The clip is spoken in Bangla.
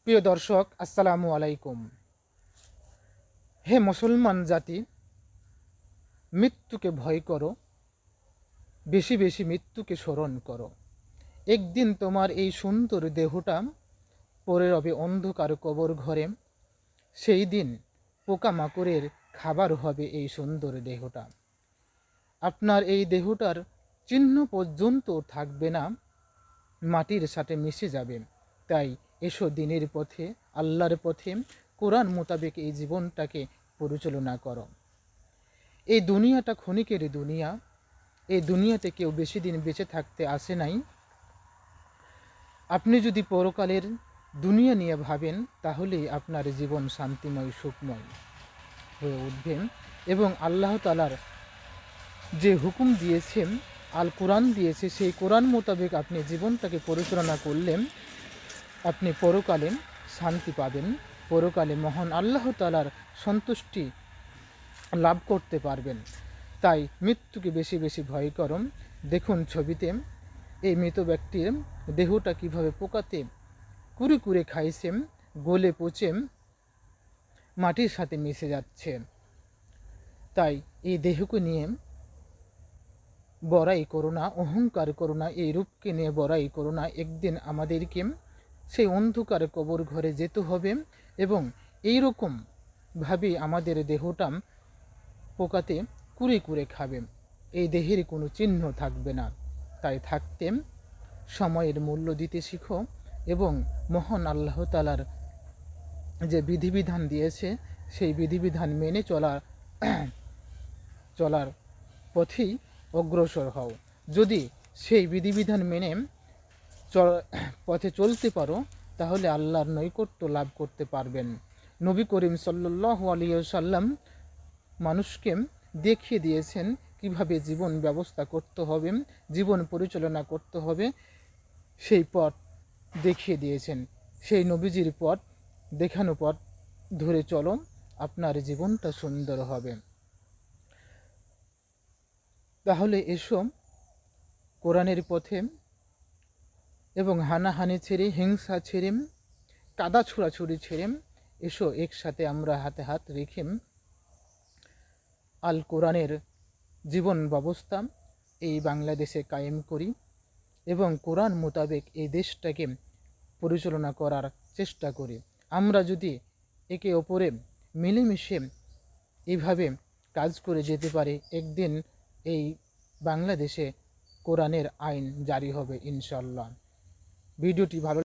প্রিয় দর্শক, আসসালামু আলাইকুম। হে মুসলমান জাতি, মৃত্যুকে ভয় করো, বেশি বেশি মৃত্যুকে স্মরণ করো। একদিন তোমার এই সুন্দর দেহটা পড়ে রবে অন্ধকার কবর ঘরে। সেই দিন পোকামাকড়ের খাবার হবে এই সুন্দর দেহটা। আপনার এই দেহটার চিহ্ন পর্যন্ত থাকবে না, মাটির সাথে মিশে যাবে। তাই এসো দিনের পথে, আল্লাহর পথে, কোরআন মোতাবেক এই জীবনটাকে পরিচালনা করো। এই দুনিয়াটা ক্ষণিকের দুনিয়া। এই দুনিয়াতে কেউ বেশি দিন বেঁচে থাকতে আসে নাই। আপনি যদি পরকালের দুনিয়া নিয়ে ভাবেন, তাহলেই আপনার জীবন শান্তিময়, সুখময় হয়ে উঠবে। এবং আল্লাহ তাআলার যে হুকুম দিয়েছেন, আল কোরআন দিয়েছে, সেই কোরআন মোতাবেক আপনি জীবনটাকে পরিচালনা করলেন, আপনি পরকালে শান্তি পাবেন, পরকালে মহান আল্লাহ তাআলার সন্তুষ্টি লাভ করতে পারবেন। তাই মৃত্যুকে বেশি বেশি ভয় করুন। দেখুন ছবিতে এই মৃত ব্যক্তির দেহটা কিভাবে পোকাতে কুরে কুরে খাইছে, গলে পচে মাটির সাথে মিশে যাচ্ছে। তাই এই দেহকে নিয়ে বড়াই করো না, অহংকার করো না, এই রূপকে নিয়ে বড়াই করো না। একদিন আমাদেরকে সেই অন্ধকার কবর ঘরে যেতে হবে এবং এইরকম ভাবে আমাদের দেহটা পোকাতে কুরে কুরে খাবে। এই দেহের কোনো চিহ্ন থাকবে না। তাই থাকতে সময়ের মূল্য দিতে শিখো এবং মহান আল্লাহ তাআলার যে বিধিবিধান দিয়েছে, সেই বিধিবিধান মেনে চলার পথেই অগ্রসর হও। যদি সেই বিধিবিধান মেনে পথে চলতে পারো, তাহলে আল্লাহর নৈকট্য লাভ করতে পারবেন। নবী করিম সাল্লাল্লাহু আলাইহি ওয়াসাল্লাম মানুষকে দেখিয়ে দিয়েছেন কিভাবে জীবন ব্যবস্থা করতে হবে, জীবন পরিচালনা করতে হবে। সেই পথ দেখিয়ে দিয়েছেন। সেই নবীজির পথ দেখানো পথ ধরে চলো, আপনার জীবনটা সুন্দর হবে। তাহলে এসো কোরআনের পথে এবং হানাহানি ছেড়ে, হিংসা ছেড়ে, কাদা ছোড়াছুড়ি ছেড়ে এসো একসাথে আমরা হাতে হাত রেখে আল কোরআনের জীবন ব্যবস্থা এই বাংলাদেশে কায়েম করি এবং কোরআন মোতাবেক এই দেশটাকে পরিচালনা করার চেষ্টা করি। আমরা যদি একে অপরে মিলেমিশে এইভাবে কাজ করে যেতে পারি, একদিন এই বাংলাদেশে কোরআনের আইন জারি হবে ইনশাআল্লাহ। ভিডিওটি ভালো